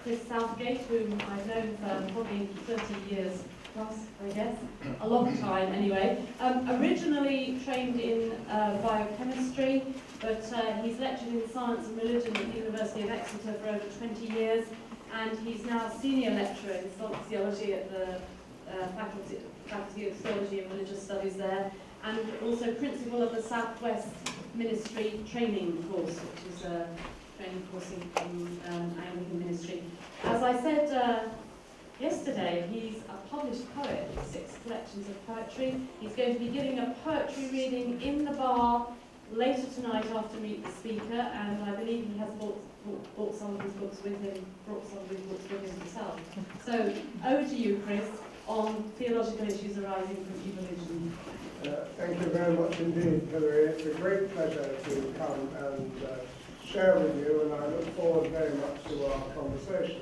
Chris Southgate, whom I've known for probably 30 years plus, I guess, a long time anyway. Originally trained in biochemistry, but he's lectured in science and religion at the University of Exeter for over 20 years, and he's now senior lecturer in theology at the Faculty of Theology and Religious Studies there, and also principal of the Southwest Ministry Training Course, which is a training course in Anglican ministry. As I said yesterday, he's a published poet with 6 collections of poetry. He's going to be giving a poetry reading in the bar later tonight after Meet the Speaker, and I believe he has brought some of his books with him, himself. So, over to you, Chris, on theological issues arising from evolution. Thank you very much indeed, Hilary. It's a great pleasure to come and share with you, and I look forward very much to our conversation.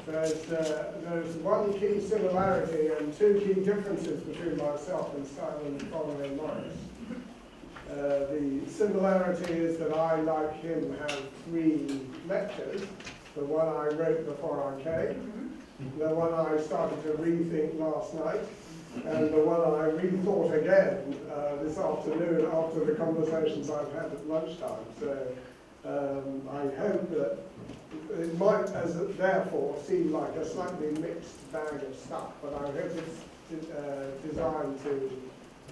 There's one key similarity and 2 key differences between myself and Simon Faraday Morris. The similarity is that I, like him, have 3 lectures. The one I wrote before I came, the one I started to rethink last night, and the one I rethought again this afternoon after the conversations I've had at lunchtime. So I hope that it might, therefore, seem like a slightly mixed bag of stuff, but I hope it's designed to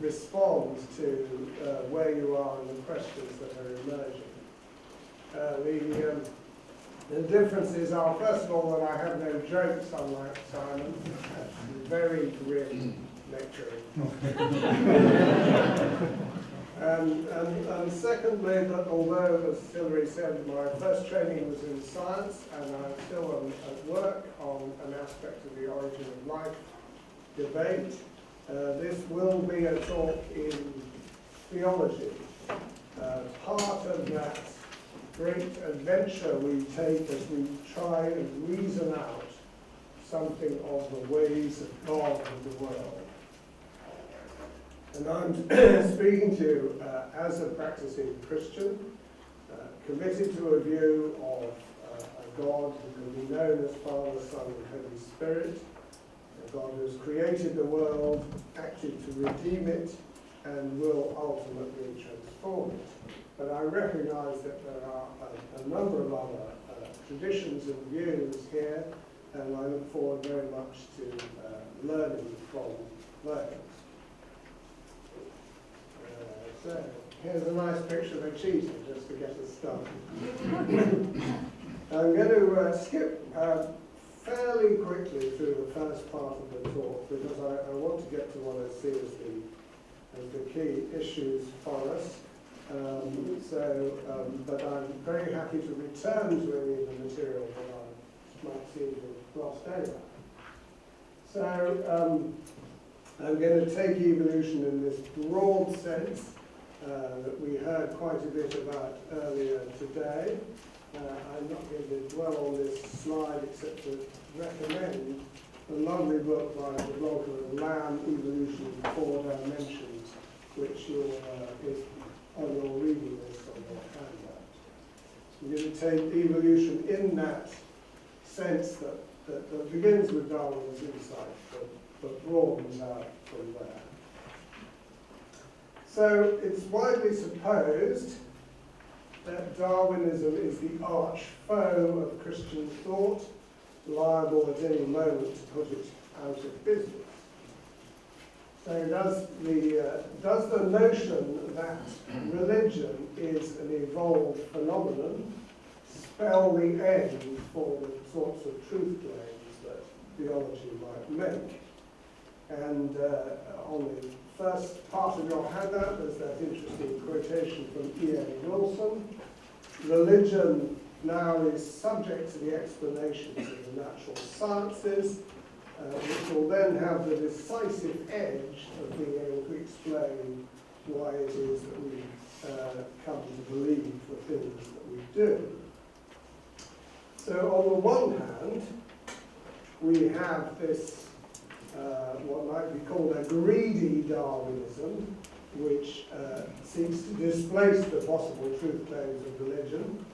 respond to where you are and the questions that are emerging. The differences are, first of all, that I have no jokes, unlike Simon. Very grim lecturing. And secondly, that although, as Hilary said, my first training was in science, and I still am at work on an aspect of the origin of life debate, this will be a talk in theology. Part of that great adventure we take as we try and reason out something of the ways of God in the world. And I'm speaking to you as a practicing Christian, committed to a view of a God who can be known as Father, Son, and Holy Spirit, a God who has created the world, acted to redeem it, and will ultimately transform it. But I recognize that there are a number of other traditions and views here, and I look forward very much to learning from those. So, here's a nice picture of a cheetah, just to get us started. I'm going to skip fairly quickly through the first part of the talk, because I want to get to what I see as the key issues for us. But I'm very happy to return to any of the material that I might seem to have glossed over. So I'm going to take evolution in this broad sense that we heard quite a bit about earlier today. I'm not going to dwell on this slide except to recommend a lovely book by the blogger Lamb, Evolution in 4 Dimensions, which is on your reading list on your handout. We're going to take evolution in that sense that begins with Darwin's insight, but broadens out from there. So it's widely supposed that Darwinism is the arch foe of Christian thought, liable at any moment to put it out of business. So does the notion that religion is an evolved phenomenon spell the end for the sorts of truth claims that theology might make? And on the first part of your handout, there's that interesting quotation from E.A. Wilson. Religion now is subject to the explanations of the natural sciences, which will then have the decisive edge of being able to explain why it is that we come to believe the things that we do. So on the one hand, we have this what might be called a greedy Darwinism, which seeks to displace the possible truth claims of religion.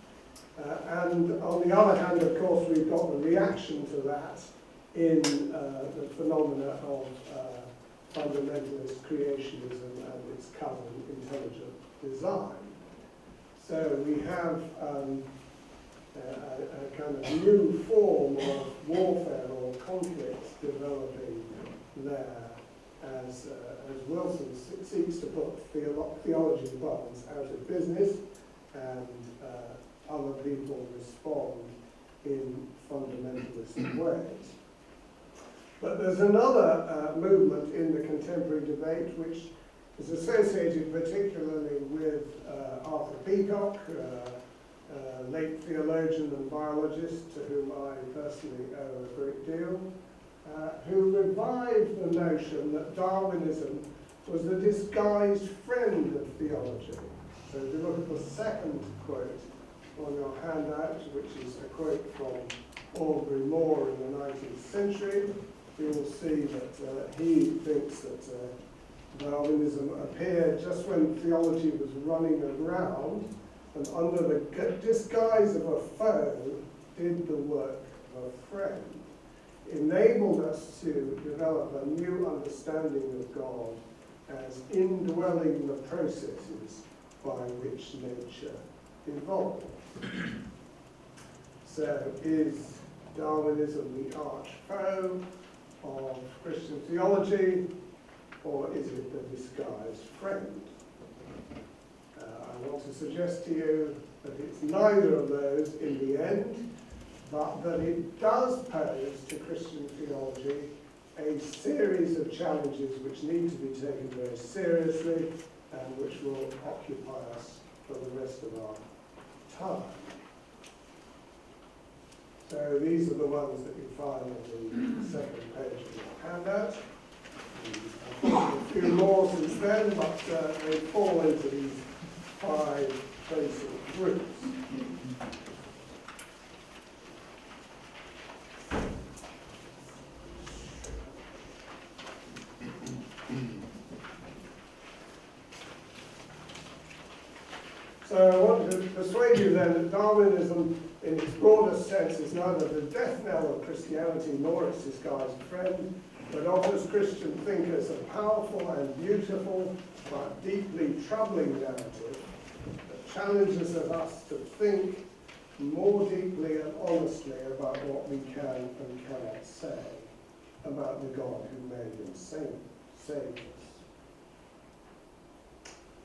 And on the other hand, of course, we've got the reaction to that in the phenomena of fundamentalist creationism and its cousin, intelligent design. So we have a kind of new form of warfare or conflict developing there as Wilson seeks to put theology bonds out of business, and other people respond in fundamentalist ways. But there's another movement in the contemporary debate which is associated particularly with Arthur Peacock, late theologian and biologist to whom I personally owe a great deal, who revived the notion that Darwinism was the disguised friend of theology. So if you look at the second quote on your handout, which is a quote from Aubrey Moore in the 19th century, you will see that he thinks that Darwinism appeared just when theology was running aground, and under the disguise of a foe did the work of a friend, enabled us to develop a new understanding of God as indwelling the processes by which nature evolved. So is Darwinism the arch foe of Christian theology, or is it the disguised friend? I want to suggest to you that it's neither of those in the end, but that it does pose to Christian theology a series of challenges which need to be taken very seriously and which will occupy us for the rest of our time. So these are the ones that you find on the second page of your handout. A few more since then, but they fall into these 5 basic groups. So I want to persuade you then that Darwinism, in its broadest sense, is neither the death knell of Christianity nor its disguised friend, but offers Christian thinkers a powerful and beautiful but deeply troubling narrative that challenges us to think more deeply and honestly about what we can and cannot say about the God who made and saved us.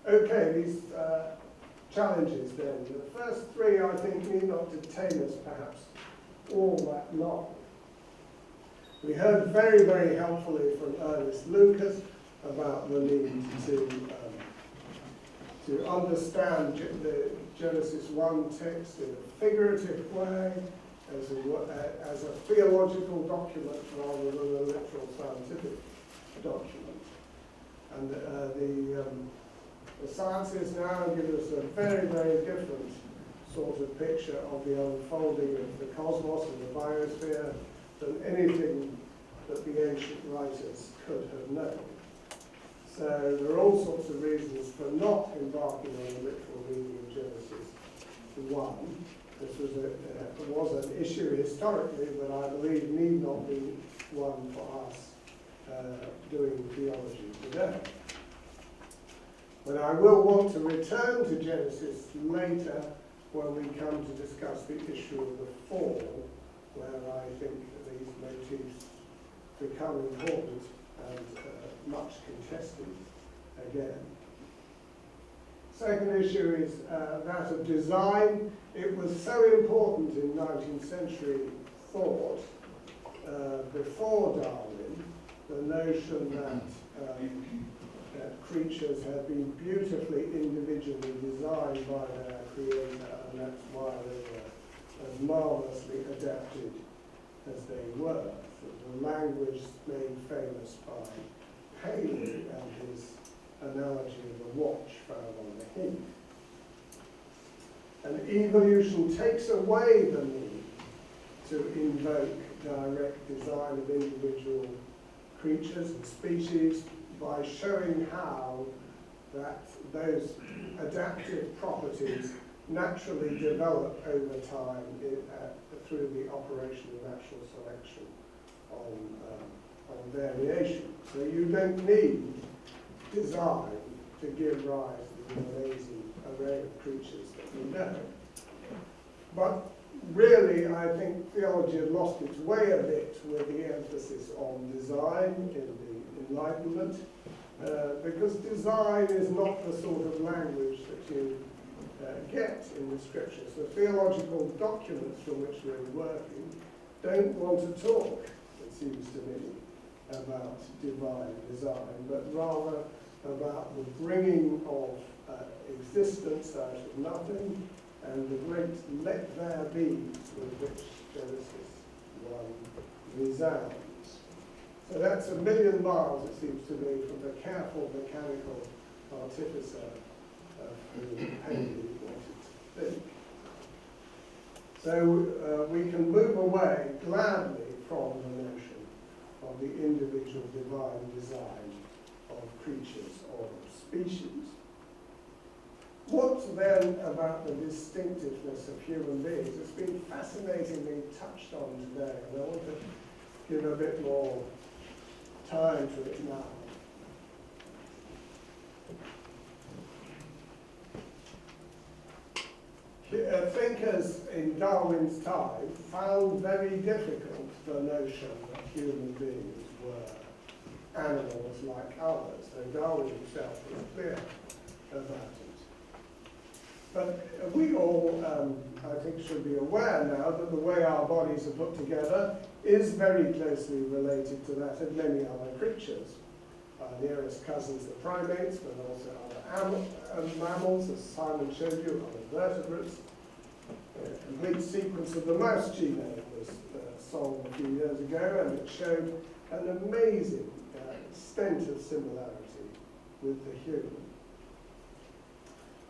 Okay, these challenges then. The first 3, I think, need not detain us perhaps all that long. We heard very, very helpfully from Ernest Lucas about the need to understand the Genesis 1 text in a figurative way, as a theological document rather than a literal scientific document. And the sciences now give us a very, very different sort of picture of the unfolding of the cosmos and the biosphere than anything that the ancient writers could have known. So there are all sorts of reasons for not embarking on a literal reading of Genesis 1. This was an issue historically, but I believe need not be one for us doing theology today. But I will want to return to Genesis later when we come to discuss the issue of the fall, where I think these motifs become important and much contested again. Second issue is that of design. It was so important in 19th century thought, before Darwin, the notion that creatures had been beautifully individually designed by their creator, and that's why they were as marvelously adapted as they were. The language made famous by Paley and his analogy of the watch found on the heath. And evolution takes away the need to invoke direct design of individual creatures and species by showing how that those adaptive properties naturally develop over time through the operation of natural selection on variation. So you don't need design to give rise to the amazing array of creatures that we know. But really, I think theology had lost its way a bit with the emphasis on design in the Enlightenment, because design is not the sort of language that you get in the scriptures. The theological documents from which we're working don't want to talk, it seems to me, about divine design, but rather about the bringing of existence out of nothing and the great let there be with which Genesis 1 resounds. So that's a million miles, it seems to me, from the careful mechanical artificer of who Haley wanted to think. So we can move away gladly from the notion of the individual divine design of creatures or of species. What then about the distinctiveness of human beings? It's been fascinatingly touched on today, and I want to give a bit more time to it now. Thinkers in Darwin's time found very difficult the notion that human beings were animals like others, and Darwin himself was clear about it. But we all, I think, should be aware now that the way our bodies are put together is very closely related to that of many other creatures. Our nearest cousins, the primates, but also other mammals, as Simon showed you, other vertebrates. A complete sequence of the mouse genome was sold a few years ago, and it showed an amazing extent of similarity with the human.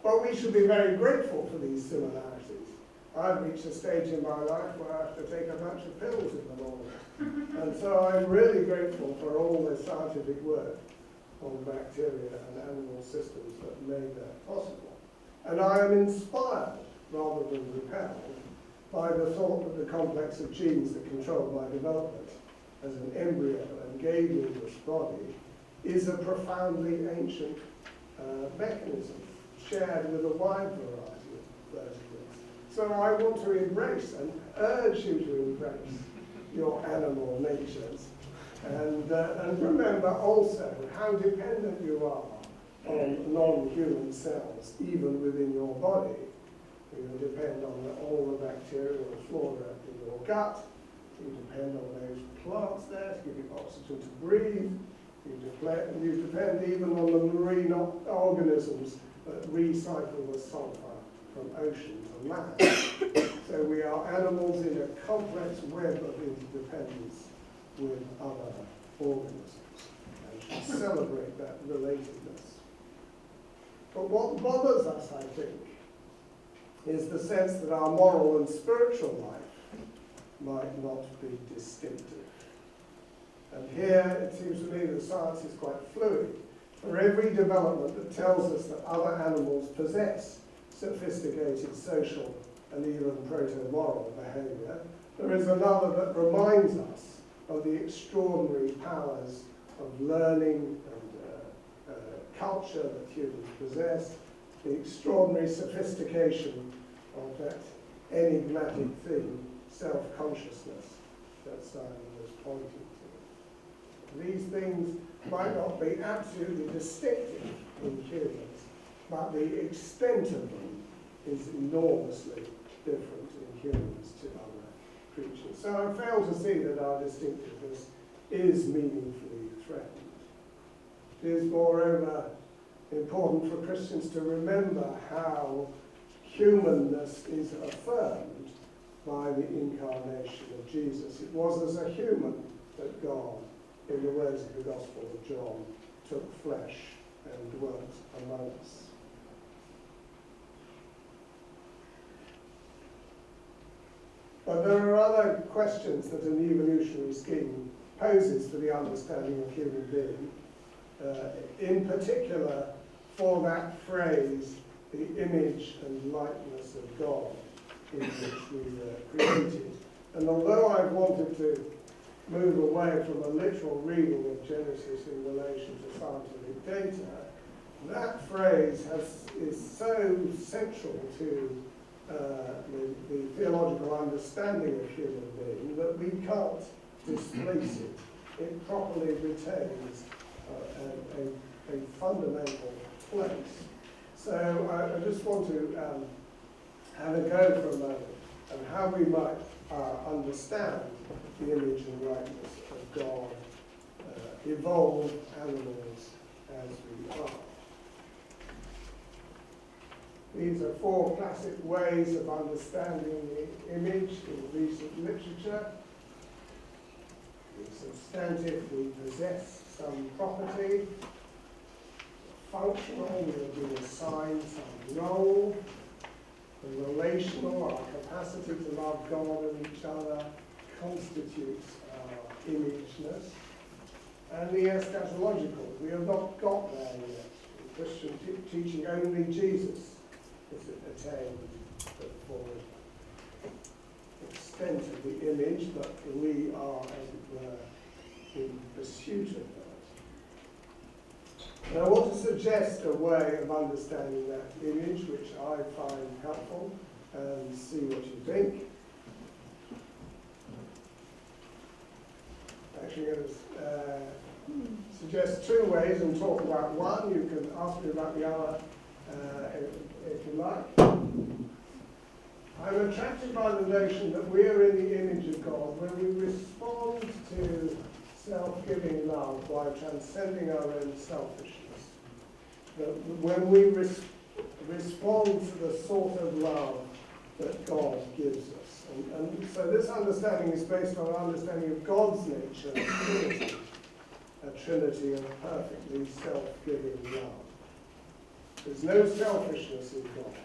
Well, we should be very grateful for these similarities. I've reached a stage in my life where I have to take a bunch of pills in the morning. And so I'm really grateful for all the scientific work on bacteria and animal systems that made that possible. And I am inspired, rather than repelled, by the thought that the complex of genes that control my development as an embryo and gave me this body is a profoundly ancient mechanism shared with a wide variety of vertebrates. So I want to embrace and urge you to embrace your animal natures and remember also how dependent you are on non-human cells, even within your body. You depend on all the bacterial flora in your gut. You depend on those plants there to give you oxygen to breathe. You depend even on the marine organisms that recycle the sulfur from ocean to land. So we are animals in a complex web of interdependence with other organisms, and should celebrate that relatedness. But what bothers us, I think, is the sense that our moral and spiritual life might not be distinctive. And here it seems to me that science is quite fluid. For every development that tells us that other animals possess sophisticated social and even proto-moral behaviour, there is another that reminds us of the extraordinary powers of learning and culture that humans possess, the extraordinary sophistication of that enigmatic thing, self-consciousness, that Simon was pointing to. These things might not be absolutely distinctive in humans, but the extent of them is enormously different in humans to other creatures. So I fail to see that our distinctiveness is meaningfully threatened. It is, moreover, important for Christians to remember how humanness is affirmed by the incarnation of Jesus. It was as a human that God, in the words of the Gospel of John, took flesh and dwelt among us. But there are other questions that an evolutionary scheme poses for the understanding of human being. In particular, for that phrase, the image and likeness of God in which we were created. And although I wanted to move away from a literal reading of Genesis in relation to scientific data, that phrase is so central to the theological understanding of human being that we can't displace it. It properly retains a fundamental place. So I just want to have a go for a moment on how we might understand the image and likeness of God, evolved animals as we are. These are 4 classic ways of understanding the image in recent literature. The substantive, we possess some property. Functional, we have been assigned some role. The relational, our capacity to love God and each other, constitutes our imageness. And the eschatological, we have not got there yet. In Christian teaching, only Jesus is attained for the extent of the image, but we are, as it were, in pursuit of that. And I want to suggest a way of understanding that image, which I find helpful, and see what you think. Actually, I'm going to suggest 2 ways and talk about one. You can ask me about the other if you like. I'm attracted by the notion that we are in the image of God when we respond to self-giving love by transcending our own selfishness. That when we respond to the sort of love that God gives us. And so this understanding is based on an understanding of God's nature, a trinity of perfectly self-giving love. There's no selfishness in God,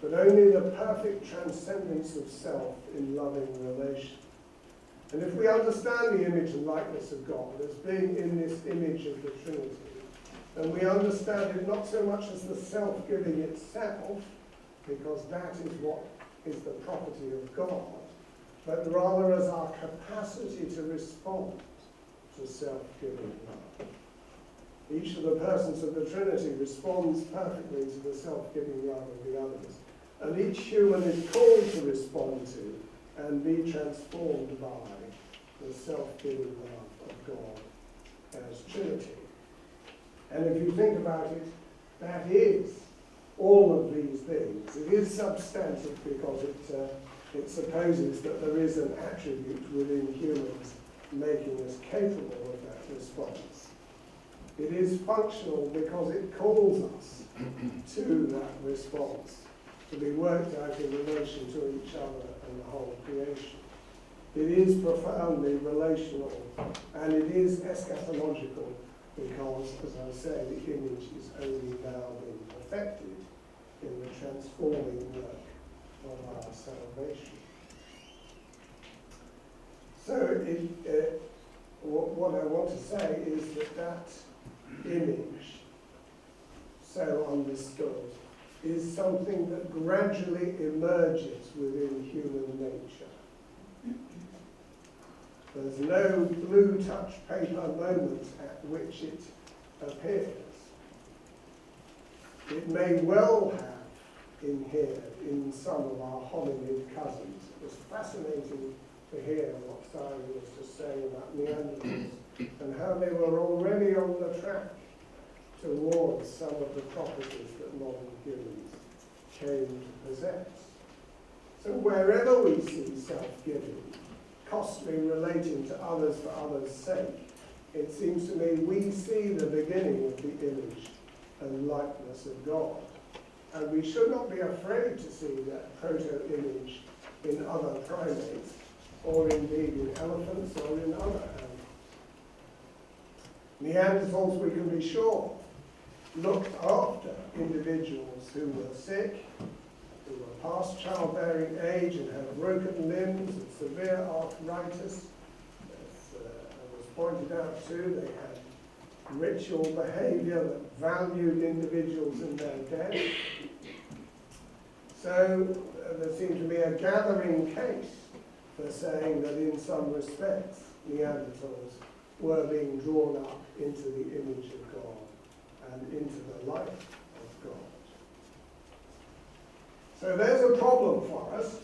but only the perfect transcendence of self in loving relation. And if we understand the image and likeness of God as being in this image of the Trinity, then we understand it not so much as the self-giving itself, because that is what is the property of God, but rather as our capacity to respond to self-giving love. Each of the persons of the Trinity responds perfectly to the self-giving love of the others. And each human is called to respond to and be transformed by the self-giving love of God as Trinity. And if you think about it, that is all of these things. It is substantive because it supposes that there is an attribute within humans making us capable of that response. It is functional because it calls us to that response, to be worked out in relation to each other and the whole creation. It is profoundly relational, and it is eschatological because, as I say, the image is only now being perfected in the transforming work of our salvation. So what I want to say is that image, so understood, is something that gradually emerges within human nature. There's no blue touch paper moment at which it appears. It may well have inhered in some of our hominid cousins. It was fascinating to hear what Simon was just saying about Neanderthals and how they were already on the track towards some of the properties that modern humans came to possess. So wherever we see self-giving, costly relating to others for others' sake, it seems to me we see the beginning of the image and likeness of God. And we should not be afraid to see that proto-image in other primates, or indeed in elephants or in other animals. Neanderthals, we can be sure, looked after individuals who were sick, who were past childbearing age and had broken limbs and severe arthritis. As was pointed out too, they had ritual behavior that valued individuals in their death. So there seemed to be a gathering case for saying that in some respects Neanderthals were being drawn up into the image of God and into the life of God. So there's a problem for us.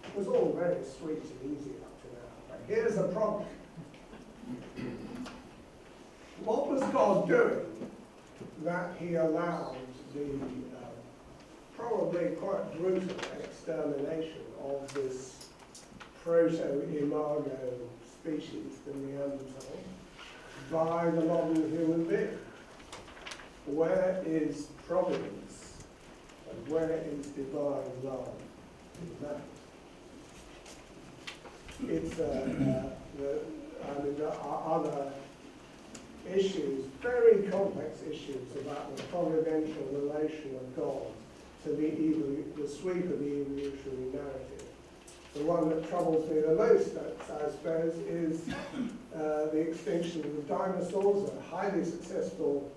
It was all very sweet and easy up to now, but here's the problem. What was God doing that he allowed the probably quite brutal extermination of this proto-imago species, the Neanderthal, by the modern human being? Where is providence and where is divine love in that? It's there are other issues, very complex issues about the providential relation of God to the sweep of the evolutionary narrative. The one that troubles me the most, I suppose, is the extinction of the dinosaurs, a highly successful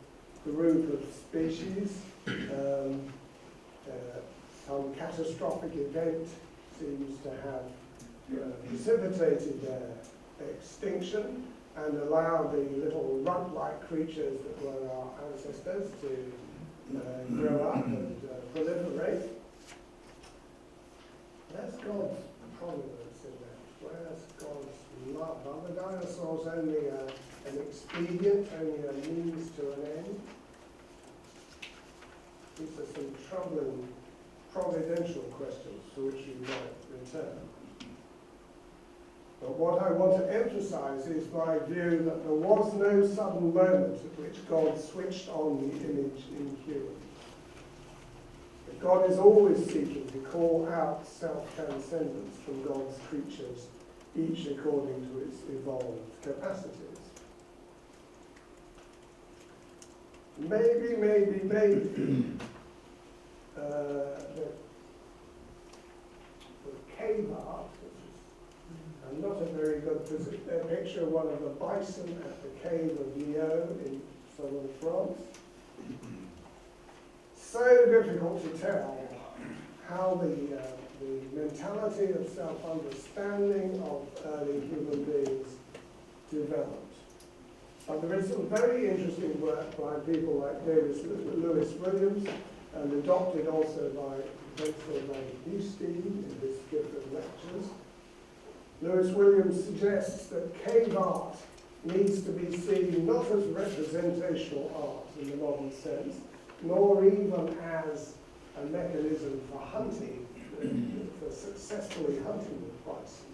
group of species. Some catastrophic event seems to have precipitated their extinction and allowed the little runt-like creatures that were our ancestors to grow up and proliferate. Where's God's providence in that? Where's God's love? Are the dinosaurs only an expedient, only a means to an end? These are some troubling providential questions to which you might return. But what I want to emphasize is my view that there was no sudden moment at which God switched on the image in humans. That God is always seeking to call out self-transcendence from God's creatures, each according to its evolved capacities. Maybe, the cave art, and not a very good picture of one of the bison at the cave of Lyon in southern France. So difficult to tell how the mentality of self-understanding of early human beings developed. But there is some very interesting work by people like Lewis Williams, and adopted also by Professor Van Housteen in his gift of lectures. Lewis Williams suggests that cave art needs to be seen not as representational art in the modern sense, nor even as a mechanism for hunting, for successfully hunting the bison,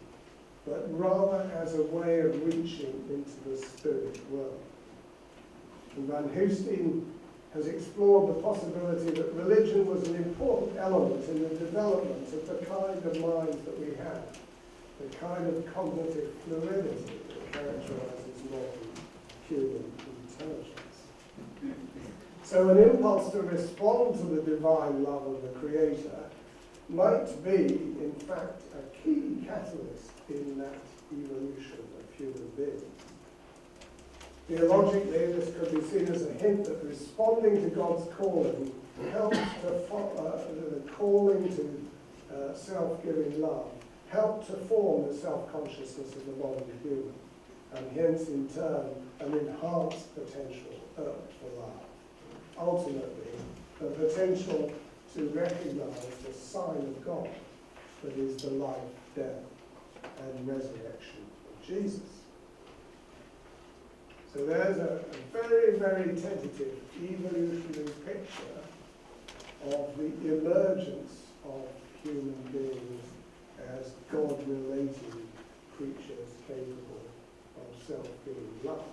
but rather as a way of reaching into the spirit world. And Van Housteen has explored the possibility that religion was an important element in the development of the kind of minds that we have, the kind of cognitive fluidity that characterizes modern human intelligence. So an impulse to respond to the divine love of the Creator might be, in fact, a key catalyst in that evolution of human beings. Theologically, this could be seen as a hint that responding to God's calling helps to the calling to self-giving love, help to form the self-consciousness of the modern human, and hence, in turn, an enhanced potential for love. Ultimately, the potential to recognize the sign of God that is the life, death, and resurrection of Jesus. So there's a very, very tentative evolutionary picture of the emergence of human beings as God-related creatures capable of self-giving love.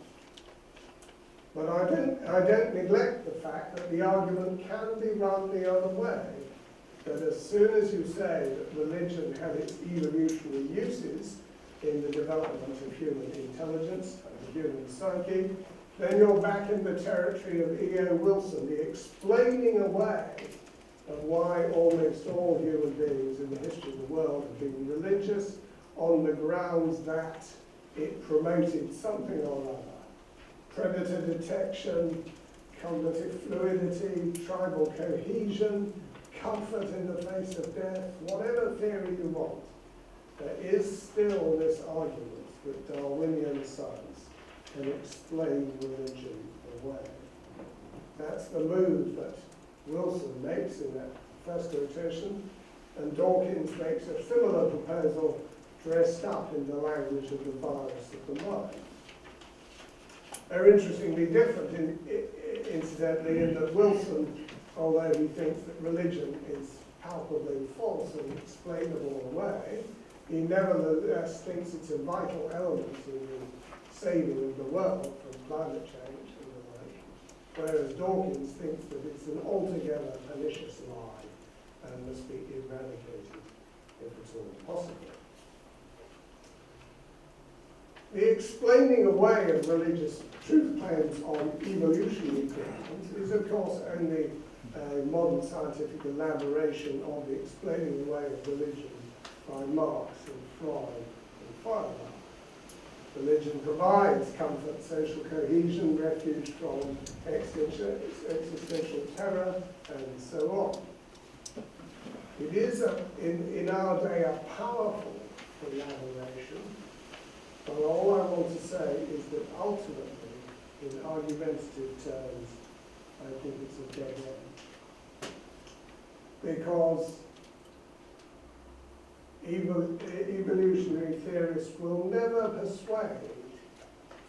But I don't neglect the fact that the argument can be run the other way, that as soon as you say that religion had its evolutionary uses in the development of human intelligence and the human psyche, then you're back in the territory of E.O. Wilson, the explaining away of why almost all human beings in the history of the world have been religious on the grounds that it promoted something or other. Predator detection, cognitive fluidity, tribal cohesion, comfort in the face of death, whatever theory you want, there is still this argument that Darwinian science can explain religion away. That's the move that Wilson makes in that first quotation, and Dawkins makes a similar proposal dressed up in the language of the virus of the mind. They're interestingly different, incidentally, in that Wilson, although he thinks that religion is palpably false and explainable away, he nevertheless thinks it's a vital element in the saving of the world from climate change and the like, whereas Dawkins thinks that it's an altogether pernicious lie and must be eradicated if at all possible. The explaining away of religious truth claims on evolutionary grounds is, of course, only a modern scientific elaboration of the explaining away of religion by Marx and Freud and Faraday. Religion provides comfort, social cohesion, refuge from existential terror, and so on. It is, in our day, a powerful elaboration, but all I want to say is that ultimately, in argumentative terms, I think it's a dead end. Because evolutionary theorists will never persuade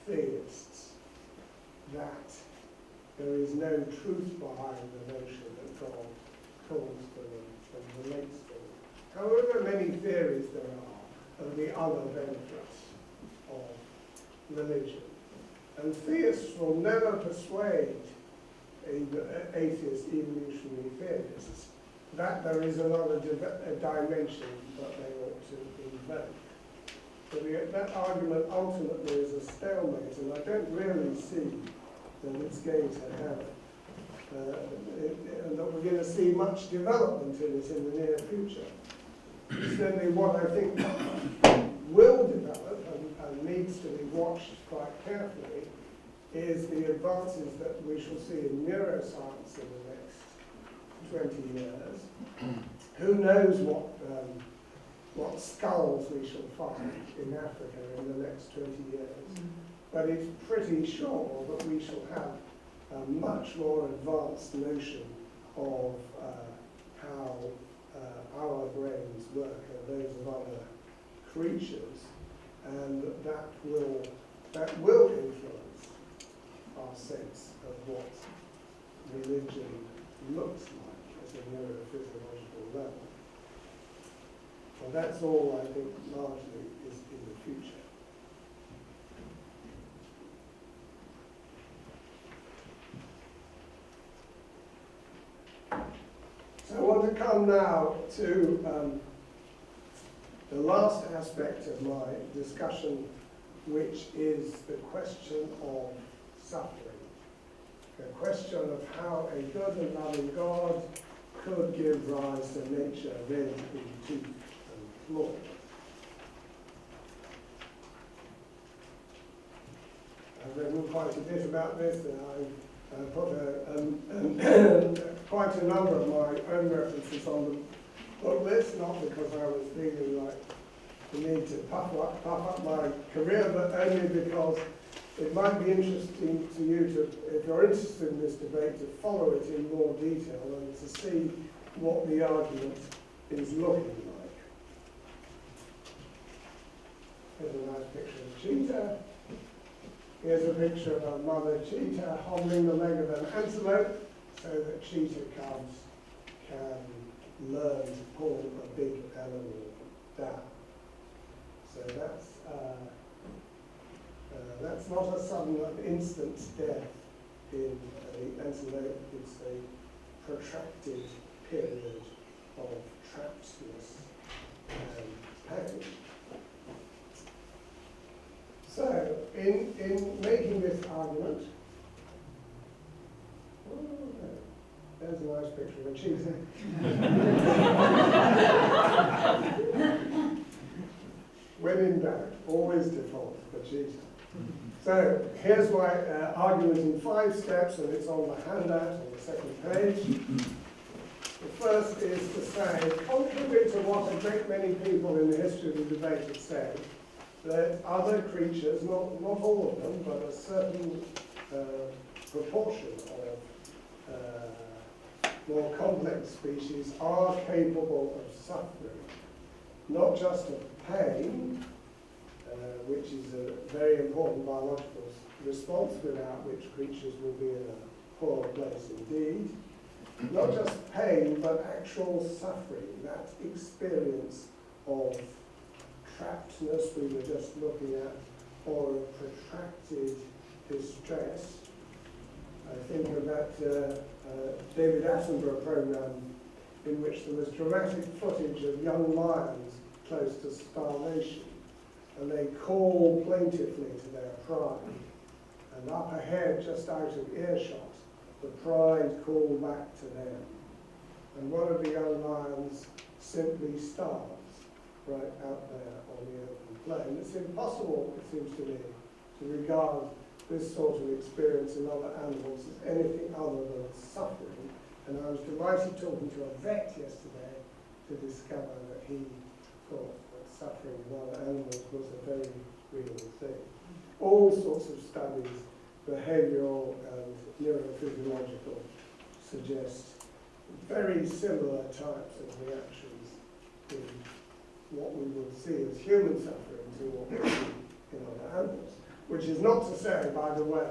theists that there is no truth behind the notion that God calls for them and relates to them. However many theories there are of the other benefits of religion. And theists will never persuade atheist evolutionary theorists that there is another dimension that they ought to invoke. But that argument ultimately is a stalemate, and I don't really see that it's going to happen. And that we're going to see much development in it in the near future. Certainly what I think will develop and needs to be watched quite carefully is the advances that we shall see in neuroscience in the next 20 years. Who knows what skulls we shall find in Africa in the next 20 years. But it's pretty sure that we shall have a much more advanced notion of how our brains work and those of other creatures, and that will influence our sense of what religion looks like at a neurophysiological level. Well, that's all I think largely is in the future. So I want to come now to the last aspect of my discussion, which is the question of suffering. The question of how a good and loving God could give rise to nature rent in tooth and claw. I've written quite a bit about this, and I put quite a number of my own references on the book list, not because I was feeling like the need to puff up my career, but only because it might be interesting to you to, if you're interested in this debate, to follow it in more detail and to see what the argument is looking like. Here's a nice picture of a cheetah. Here's a picture of a mother cheetah holding the leg of an antelope so that cheetah cubs can learn to pull a big animal down. So that's not a sudden instant death in an antelope, it's a protracted period of trappedness and pain. So, in making this argument, there's a nice picture of a cheetah. When in doubt, always default for cheetah. So, here's my argument in 5 steps, and it's on the handout on the second page. The first is to say, contrary to what a great many people in the history of the debate have said, that other creatures, not all of them, but a certain proportion of more complex species are capable of suffering, not just of pain, which is a very important biological response, without which creatures will be in a poor place indeed. Not just pain, but actual suffering, that experience of trappedness we were just looking at, or of protracted distress. I think of that David Attenborough program in which there was dramatic footage of young lions close to starvation, and they call plaintively to their pride, and up ahead, just out of earshot, the pride called back to them. And one of the young lions simply starves right out there on the open plain. It's impossible, it seems to me, to regard this sort of experience in other animals as anything other than suffering. And I was delighted talking to a vet yesterday to discover that he thought that suffering in other animals was a very real thing. All sorts of studies, behavioural and neurophysiological, suggest very similar types of reactions in what we would see as human suffering to what we see in other animals. Which is not to say, by the way,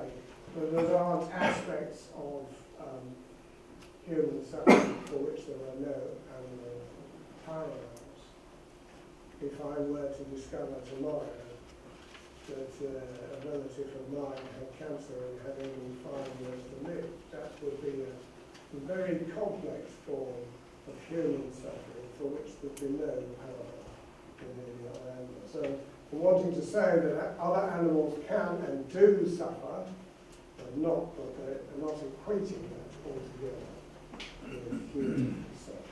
that there aren't aspects of human suffering for which there are no animal parallels. If I were to discover tomorrow that a relative of mine had cancer and had only 5 years to live, that would be a very complex form of human suffering for which there'd be no parallel in any other animal. So I'm wanting to say that other animals can and do suffer, but they're not equating that altogether with human suffering.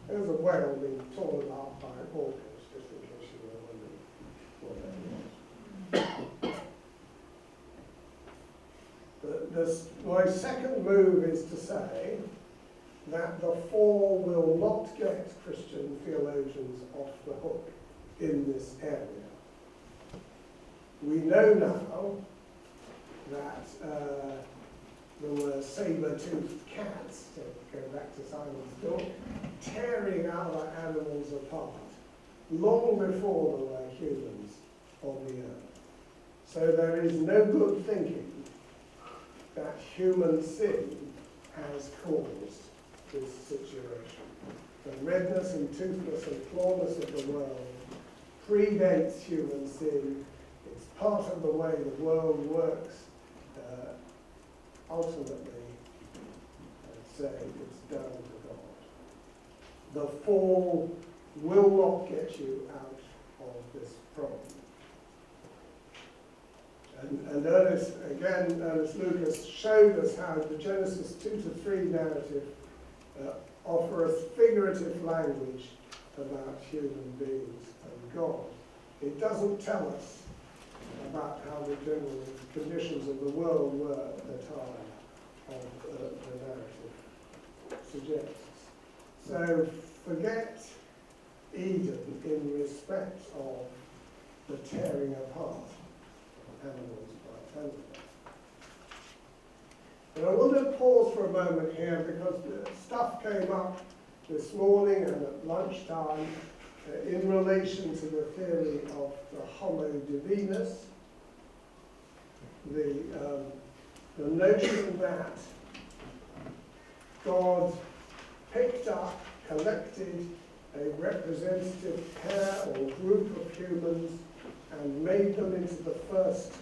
There's a whale being torn apart by orcas, just in case you were wondering what that was. My second move is to say that the fall will not get Christian theologians off the hook in this area. We know now that there were saber-toothed cats, to go back to Simon's talk, tearing other animals apart long before there were humans on the earth. So there is no good thinking that human sin has caused this situation. The redness and toothless and clawless of the world predates human sin. It's part of the way the world works. Ultimately, I'd say it's down to God. The fall will not get you out of this problem. And Ernest Lucas showed us how the Genesis 2-3 narrative offers figurative language about human beings and God. It doesn't tell us about how the general conditions of the world were at the time of the narrative suggests. So forget Eden in respect of the tearing apart of animals by animals. But I want to pause for a moment here because the stuff came up this morning and at lunchtime in relation to the theory of the homo divinus, the notion that God picked up, collected a representative pair or group of humans and made them into the first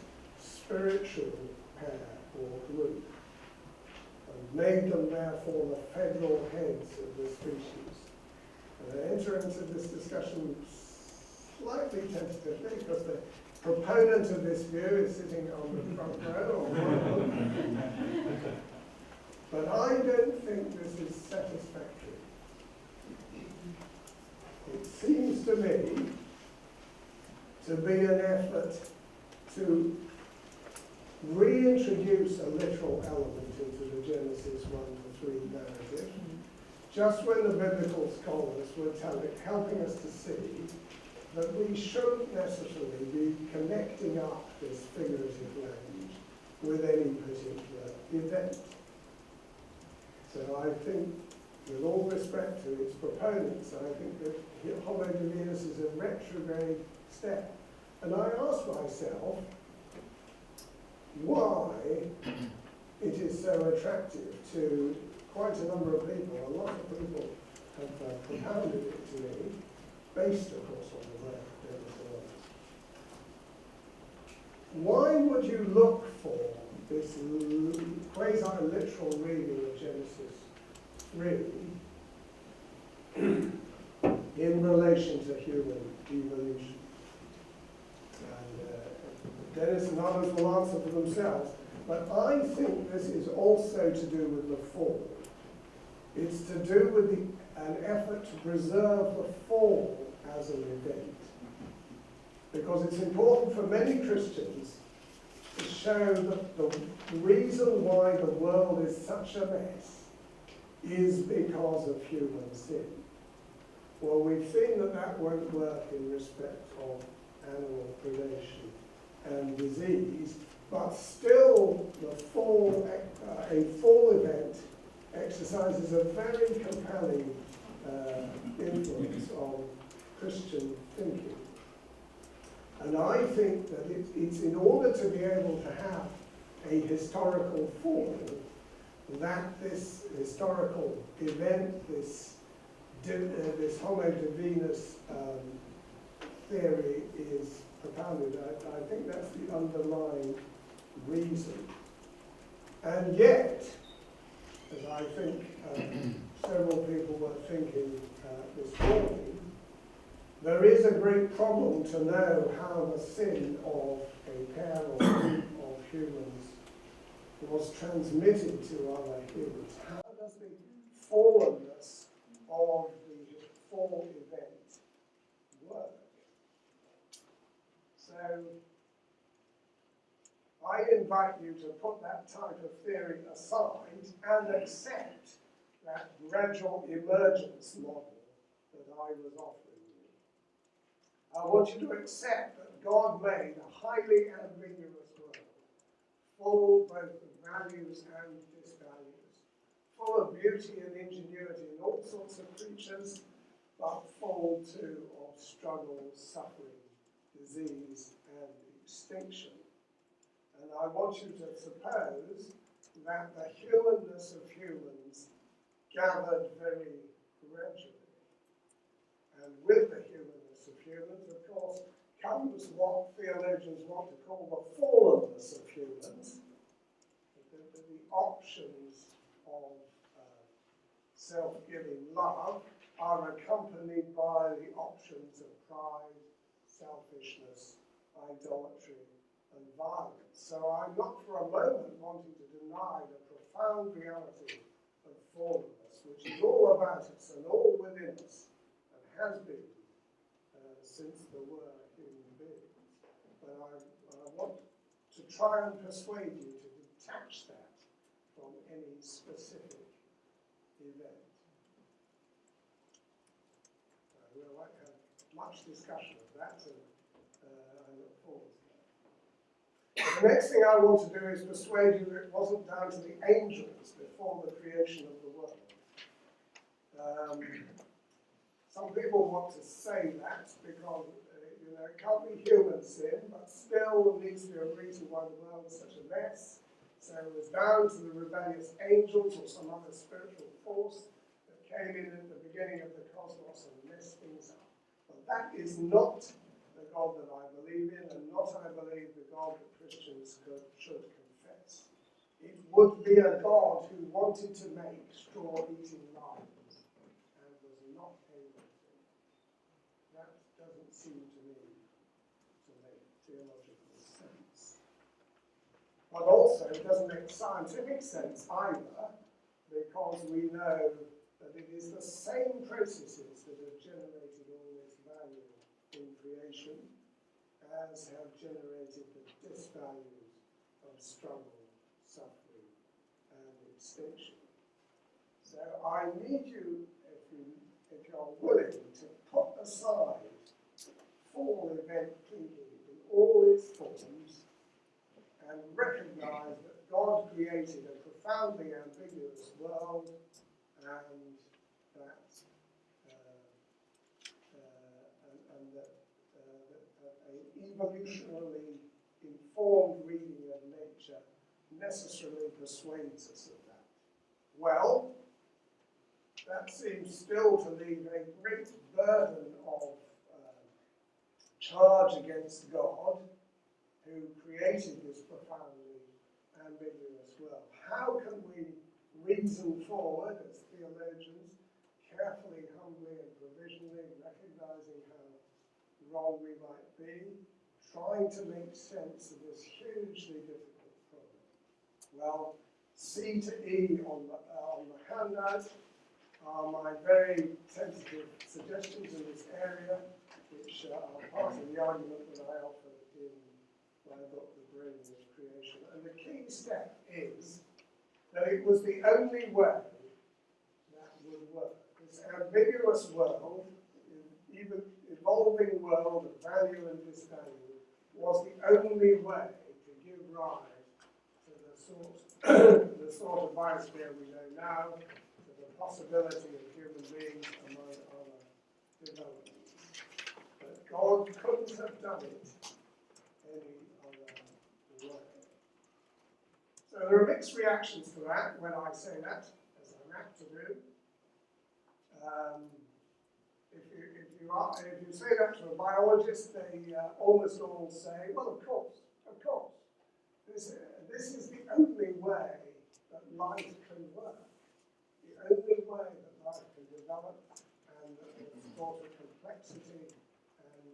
spiritual pair or group, and made them therefore the federal heads of the species. And I enter into this discussion slightly tentatively because the proponent of this view is sitting on the front row or one. But I don't think this is satisfactory. It seems to me to be an effort to reintroduce a literal element into the Genesis 1 to 3 narrative, just when the biblical scholars were helping us to see that we shouldn't necessarily be connecting up this figurative language with any particular event. So I think, with all respect to its proponents, I think that Homo divinus is a retrograde step. And I ask myself why it is so attractive to quite a number of people. A lot of people have propounded it to me, based, of course, on the work of Dennis. Why would you look for this quasi-literal reading of Genesis 3 in relation to human evolution? And Dennis and others will answer for themselves, but I think this is also to do with the fall. It's to do with an effort to preserve the fall as an event. Because it's important for many Christians to show that the reason why the world is such a mess is because of human sin. Well, we've seen that that won't work in respect of animal predation and disease, but still the fall, a fall event exercises a very compelling influence on Christian thinking. And I think that it's in order to be able to have a historical fall that this historical event, this Homo divinus theory is propounded. I think that's the underlying reason. And yet, as I think several people were thinking this morning, there is a great problem to know how the sin of a pair or group of humans was transmitted to other humans. How does the fallenness of the fall event work? So, I invite you to put that type of theory aside and accept that gradual emergence model that I was offering you. I want you to accept that God made a highly ambiguous world, full both of values and disvalues, full of beauty and ingenuity in all sorts of creatures, but full too of struggle, suffering, disease, and extinction. And I want you to suppose that the humanness of humans gathered very gradually. And with the humanness of humans, of course, comes what theologians want to call the fallenness of humans. The options of self-giving love are accompanied by the options of pride, selfishness, idolatry, and violence. So I'm not for a moment wanting to deny the profound reality of fallenness, which is all about us and all within us, and has been since there were human beings. But I want to try and persuade you to detach that from any specific event. We'll have much discussion of that, and I look forward to that. The next thing I want to do is persuade you that it wasn't down to the angels before the creation of the world. Some people want to say that because it can't be human sin, but still there needs to be a reason why the world is such a mess. So it was down to the rebellious angels or some other spiritual force that came in at the beginning of the cosmos and messed things up. But that is not the God that I believe in, and not, I believe, the God that Christians should confess. It would be a God who wanted to make straw-eating lions and was not able to. That doesn't seem to me to make theological sense. But also, it doesn't make scientific sense either, because we know that it is the same processes that have generated all creation, as have generated the disvalues of struggle, suffering, and extinction. So I need you, if you're willing, to put aside fall event thinking in all its forms and recognize that God created a profoundly ambiguous world, and that an evolutionarily informed reading of nature necessarily persuades us of that. Well, that seems still to leave a great burden of charge against God, who created this profoundly ambiguous world. How can we reason forward as theologians, carefully, humbly, and provisionally, recognizing how wrong we might be, trying to make sense of this hugely difficult problem? Well, C to E on the handout are my very tentative suggestions in this area, which are part of the argument that I offered in my book, The Brain of Creation. And the key step is that it was the only way that would work. This ambiguous world, even evolving world of value and disvalue, was the only way to give rise to the sort of biosphere we know now, to the possibility of human beings among other developments. But God couldn't have done it any other way. So there are mixed reactions to that when I say that, as I'm apt to do. If you say that to a biologist, they almost all say, well, of course. This is the only way that life can work. The only way that life can develop, and that the sort of complexity and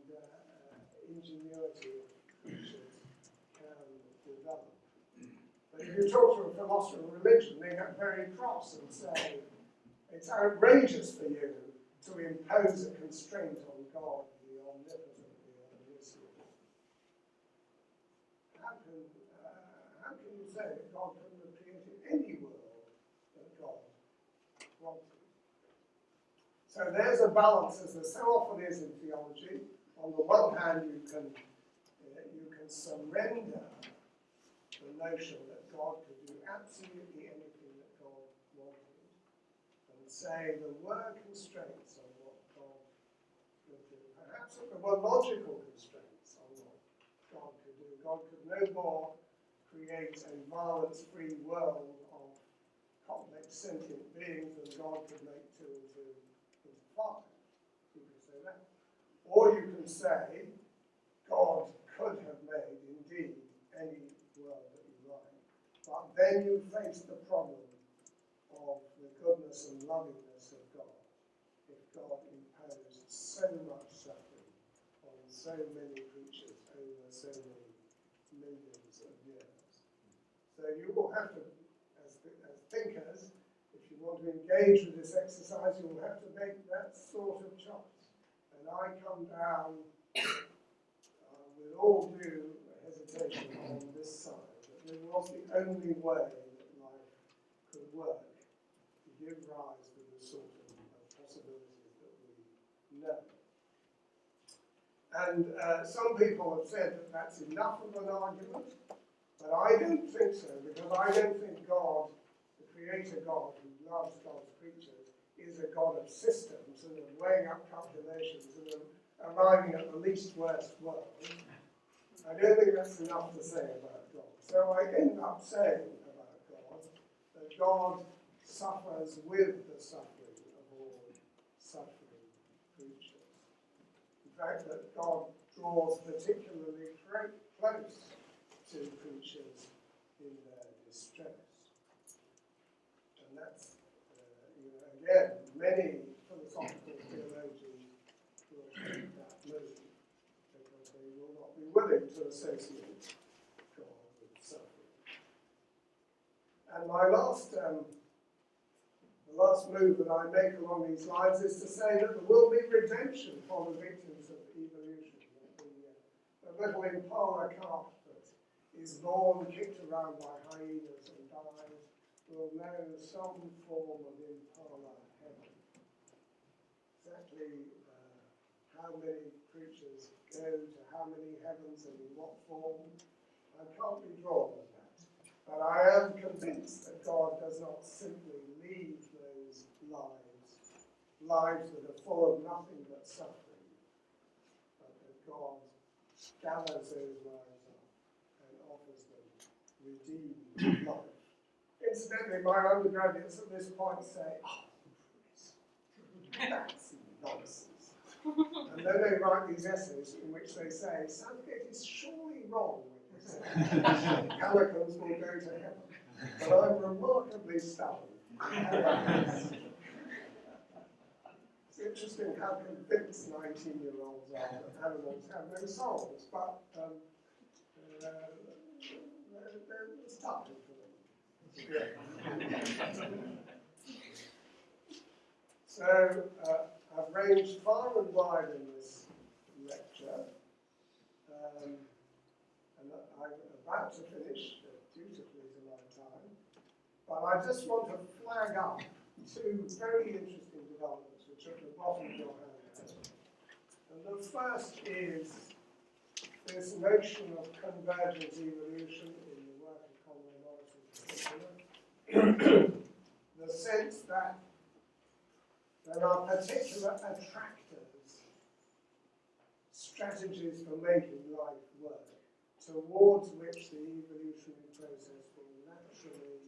ingenuity of creatures can develop. But if you talk to a philosopher of religion, they get very cross and say, it's outrageous for you to impose a constraint on God, the omnipotent, the omniscient. How can you say that God couldn't have created any world that God wanted? So there's a balance, as there so often is in theology. On the one hand, you can surrender the notion that God could do absolutely anything that God wanted, and say there were constraints on what God could do. Perhaps there were logical constraints on what God could do. God could no more create a violence-free world of complex sentient beings than God could make 2 and 2 into 5. You can say that. Or you can say God could have made, indeed, any world that you like. But then you face the problem of the goodness and lovingness of God. If God imposed so much suffering on so many creatures over so many millions of years. So you will have to, as thinkers, if you want to engage with this exercise, you will have to make that sort of choice. And I come down with all due hesitation on this side, that it was the only way that life could work to give rise to the sort of possibilities that we know. And some people have said that that's enough of an argument, but I don't think so, because I don't think God, the Creator God who loves God's creatures, is a God of systems and of weighing up calculations and of arriving at the least worst world. I don't think that's enough to say about God. So I end up saying about God that God suffers with the suffering of all suffering creatures. In fact, that God draws particularly close to creatures in their distress. And that's, again, many philosophical theologians will take that move, because they will not be willing to associate God with suffering. And my the last move that I make along these lines is to say that there will be redemption for the victims of evolution. the little impala calf that is born, kicked around by hyenas and dies, will know some form of impala heaven. Exactly how many creatures go to how many heavens and in what form, I can't be drawn on that. But I am convinced that God does not simply leave those lives that are full of nothing but suffering, but that God gathers those lives up and offers them redeemed life. Incidentally, my undergraduates at this point say, "Oh, that's nonsense." And then they write these essays in which they say, Southgate is surely wrong when he says Pelicans will go to heaven. But I'm remarkably stubborn. It's interesting how convinced 19-year-olds are that animals have no souls, but there's nothing for them. So I've ranged far and wide in this lecture, and I'm about to finish, dutifully to my time, but I just want to flag up two very interesting developments which are at the bottom of your handout. And the first is this notion of convergent evolution in the work of Conway Morris in particular, the sense that there are particular attractors, strategies for making life work, towards which the evolutionary process will naturally,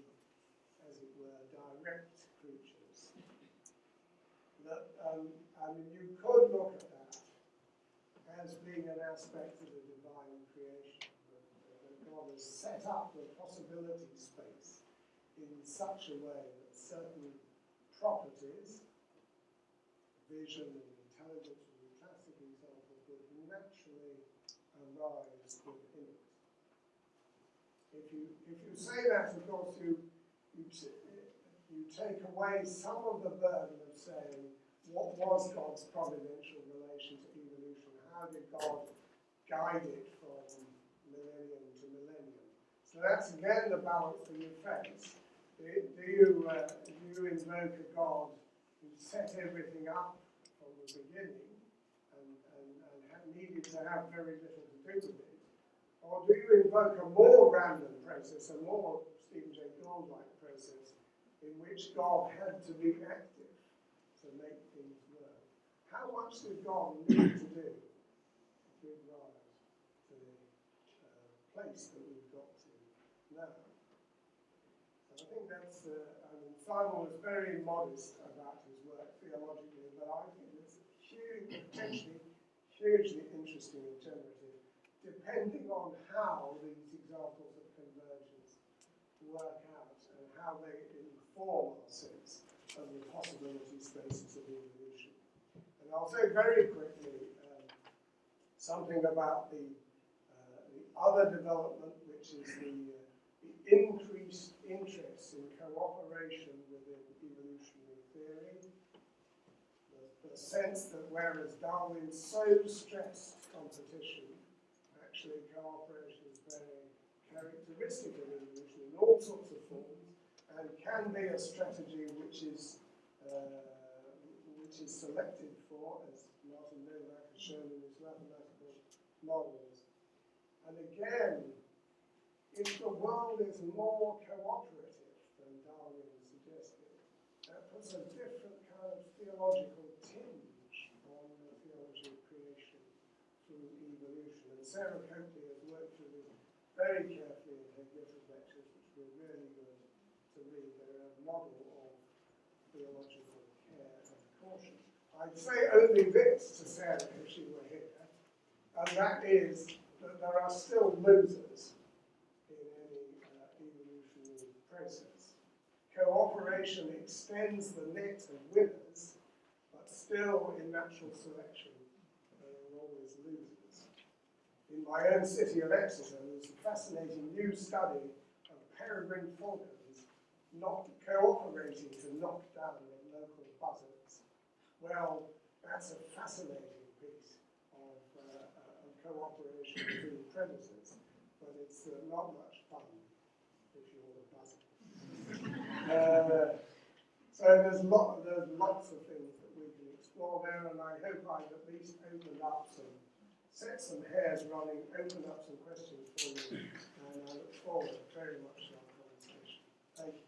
as it were, direct creatures. That, you could look at that as being an aspect of the divine creation, that God has set up the possibility space in such a way that certain properties, vision and intelligence, and the classic example, would naturally arise within it. If you say that, of course, you take away some of the burden of saying, what was God's providential relation to evolution? How did God guide it from millennium to millennium? So that's again the balance that you face. Do you invoke a God who set everything up from the beginning and needed to have very little to do with it? Or do you invoke a more random process, a more Stephen Jay Gould-like process, in which God had to be active to make things work? How much did God need to do to give rise to the place that we've got to now? I think that's, Simon was very modest about his work theologically, but I think it's potentially hugely interesting and generative, depending on how these examples of convergence work out and how they inform our sense of the possibility spaces of evolution. And I'll say very quickly something about the other development, which is the increased interest in cooperation within evolutionary theory, the sense that whereas Darwin so stressed competition, actually cooperation is very characteristic of evolution in all sorts of forms, and can be a strategy which is selected for, as Martin Novak has shown in his mathematical models. And again, if the world is more cooperative than Darwin suggested, that puts a different kind of theological tinge on the theology of creation through evolution. And Sarah Copley has worked through this very carefully in her Griffith lectures, which were really good to read. They're a model of theological care and caution. I'd say only this to Sarah if she were here, and that is that there are still losers in any evolutionary process. Cooperation extends the net of winners, but still in natural selection there are always losers. In my own city of Exeter, there's a fascinating new study of peregrine falcons not cooperating to knock down the local buzzards. Well, that's a fascinating piece of cooperation between predators, but it's not much fun if you're the buzzard. So there's lots of things that we can explore there, and I hope I've at least opened up set some hairs running, opened up some questions for you, and I look forward very much to our conversation. Thank you.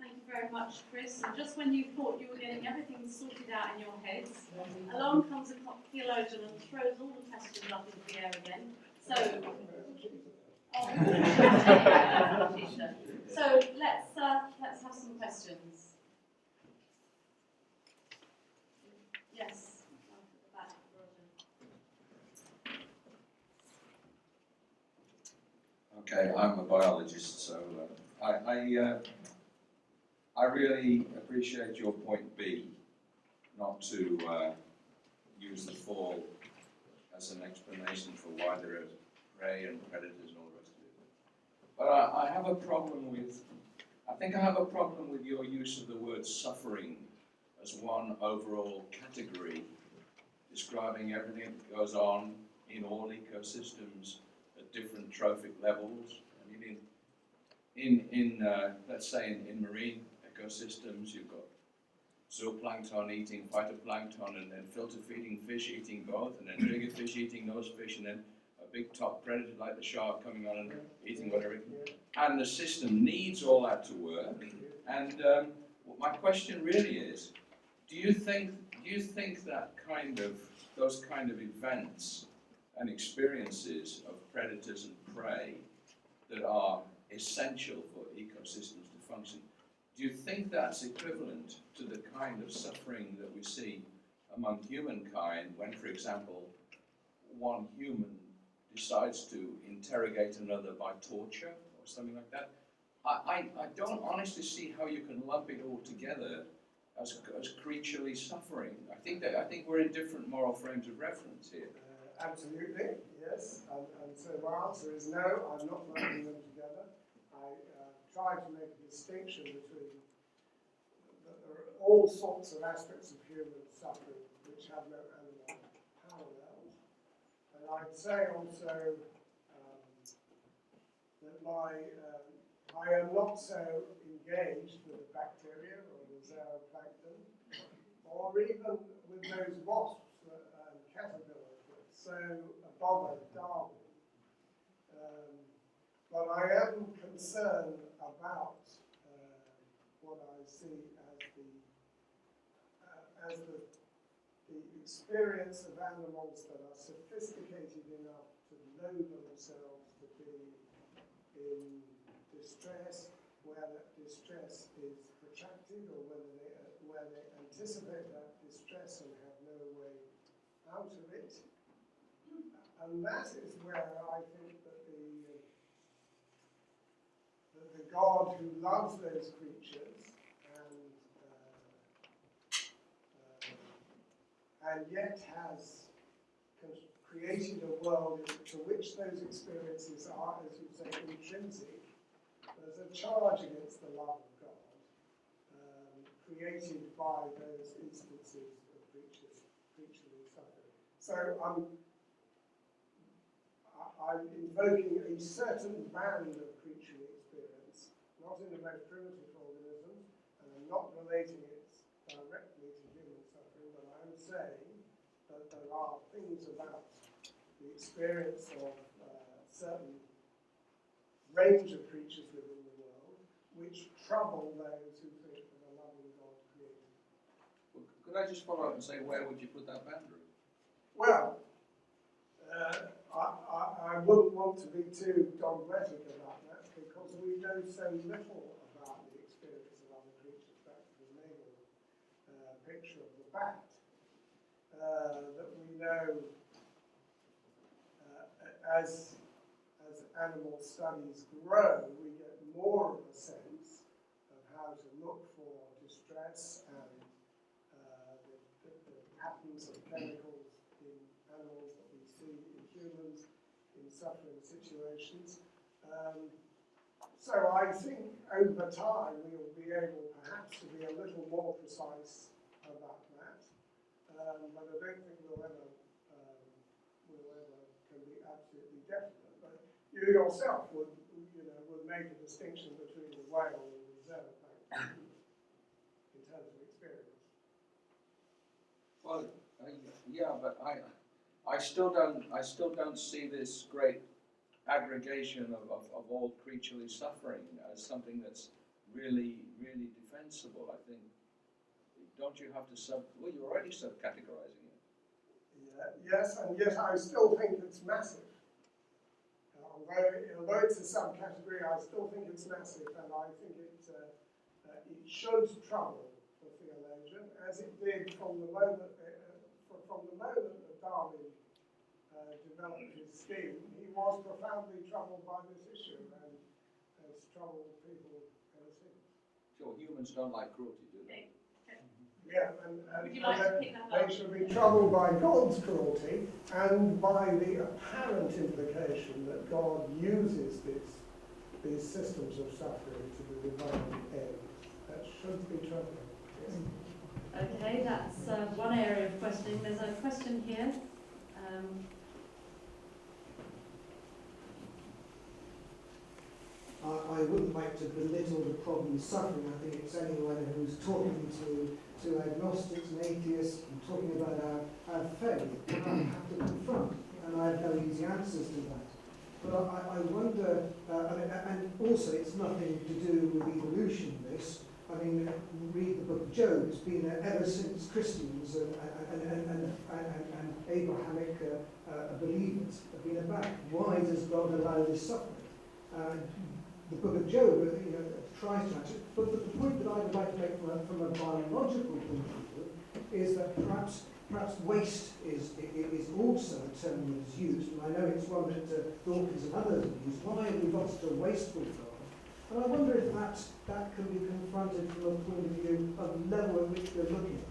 Thank you very much, Chris. And just when you thought you were getting everything sorted out in your heads, along comes a theologian and throws all the questions up into the air again. So let's have some questions. Yes, at the back, Roger. Okay, I'm a biologist, so I really appreciate your point B, not to use the fall as an explanation for why there are prey and predators and all the rest of it. But I have a problem with, I think I have a problem with your use of the word suffering as one overall category, describing everything that goes on in all ecosystems at different trophic levels. I mean, in let's say in marine ecosystems, you've got zooplankton eating phytoplankton, and then filter feeding fish eating both, and then bigger fish eating those fish, and then a big top predator like the shark coming on and eating whatever. And the system needs all that to work. And my question really is, do you think that those kind of events and experiences of predators and prey that are essential for ecosystems to function, do you think that's equivalent to the kind of suffering that we see among humankind when, for example, one human decides to interrogate another by torture or something like that? I don't honestly see how you can lump it all together as creaturely suffering. I think we're in different moral frames of reference here. Absolutely, yes. And so my answer is no, I'm not lumping them together. I try to make a distinction between there are all sorts of aspects of human suffering which have no animal parallels. And I'd say also that I am not so engaged with the bacteria or the zooplankton, or even with those wasps and caterpillars that so above Darwin. But I am concerned about what I see as the experience of animals that are sophisticated enough to know themselves to be in distress, where that distress is protracted, or where they anticipate that distress and have no way out of it. And that is where I think that the God who loves those creatures and yet has created a world to which those experiences are, as you say, intrinsic. There's a charge against the love of God created by those instances of creaturely suffering. So I'm invoking a certain band of creaturely experience, not in the most primitive organisms, and I'm not relating it directly to human suffering, but I'm saying that there are things about the experience of certain range of creatures within the world which trouble those who think that a loving God created. Well, could I just follow up and say, where would you put that boundary? Well, I wouldn't want to be too dogmatic about that because we know so little about the experience of other creatures. Back to the naval picture of the bat, that we know as animal studies grow, we get more of a sense of how to look for distress and the patterns of chemicals in animals that we see in humans in suffering situations. So I think over time we will be able perhaps to be a little more precise about that, but I don't think we'll ever can be absolutely definite. But you yourself would make a distinction between the whale and the reserve bank in terms of experience. Well, yeah, but I still don't see this great aggregation of all creaturely suffering as something that's really, really defensible. I think, don't you have to well, you're already subcategorizing it. Yeah, yes, and yet I still think it's massive. Although it's a subcategory, I still think it's massive, and I think it should trouble the theologian, as it did from the moment that Darwin developed his scheme. He was profoundly troubled by this issue, and has troubled people ever since. Sure, humans don't like cruelty, do they? Yeah, and Would you like to pick that up? they should be troubled by God's cruelty and by the apparent implication that God uses these systems of suffering to the divine end. That should be troubling. Yes. Okay, that's one area of questioning. There's a question here. I wouldn't like to belittle the problem of suffering. I think it's anyone who's talking to agnostics and atheists and talking about our faith that I have to confront, and I have no easy answers to that. But I wonder, and also it's nothing to do with evolution, this. I mean, read the book of Job. It's been ever since Christians and Abrahamic believers have been about. Why does God allow this suffering? The book of Job tries to answer it, but the point that I would like to make from a biological point of view is that perhaps waste is also a term that is used, and I know it's one that Dawkins and others have used. Why have we got such a wasteful God? And I wonder if that can be confronted from a point of view of the level at which we're looking.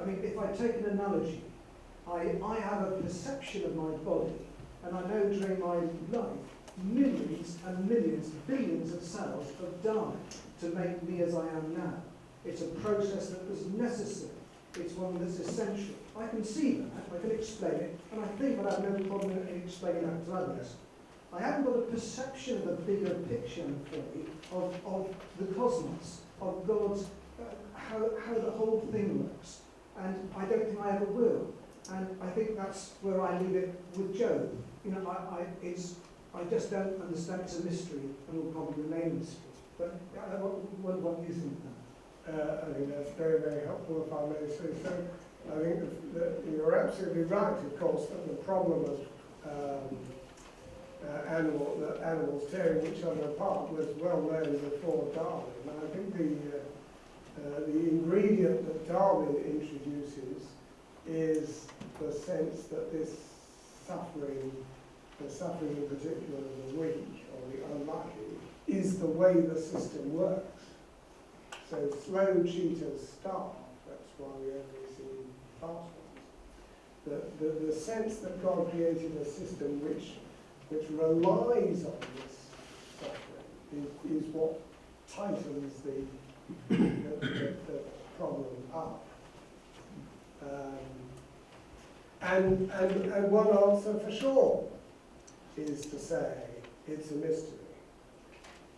I mean, if I take an analogy, I have a perception of my body, and I know during my life millions and millions, billions of cells have died to make me as I am now. It's a process that was necessary. It's one that's essential. I can see that, I can explain it, and I think I have no problem in explaining that to others. I haven't got a perception of the bigger picture, I'm afraid, of the cosmos, of God's, how the whole thing works. And I don't think I ever will. And I think that's where I leave it with Job. I just don't understand. It's a mystery, and will probably remain a mystery. But what do you think of that? I think that's very, very helpful, if I may say so. I think that you're absolutely right, of course, that the problem of animals tearing each other apart was well known before Darwin. And I think the ingredient that Darwin introduces is the sense that this suffering, the suffering in particular of the weak or the unlucky, is the way the system works. So slow cheaters starve. That's why we only see fast ones. The sense that God created a system which relies on this suffering is what tightens the problem up. And one answer for sure is to say it's a mystery.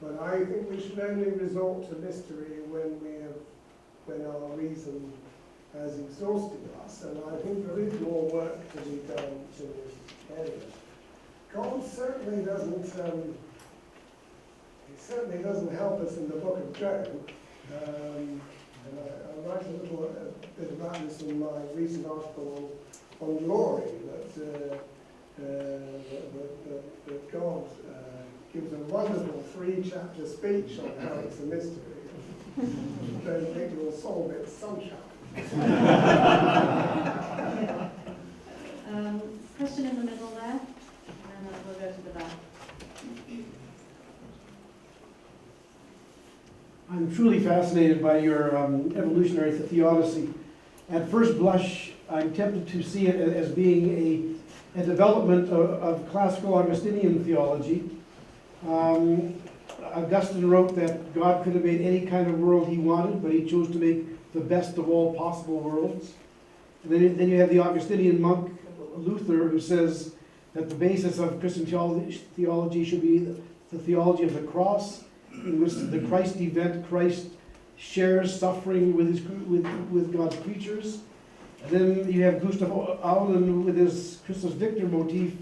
But I think we should only resort to mystery when our reason has exhausted us, and I think there is more work to be done to this area. God certainly doesn't help us in the book of Job. And I write a little bit about this in my recent article on glory, that God gives a wonderful 3-chapter speech on how it's a mystery. Don't think you'll solve it sometime. Question in the middle there, and then we'll go to the back. I'm truly fascinated by your evolutionary theodicy. At first blush, I'm tempted to see it as being a development of classical Augustinian theology. Augustine wrote that God could have made any kind of world he wanted, but he chose to make the best of all possible worlds. And then you have the Augustinian monk Luther, who says that the basis of Christian theology should be the theology of the cross, in which the Christ event, Christ shares suffering with God's creatures. And then you have Gustav Aulén with his Christus Victor motif,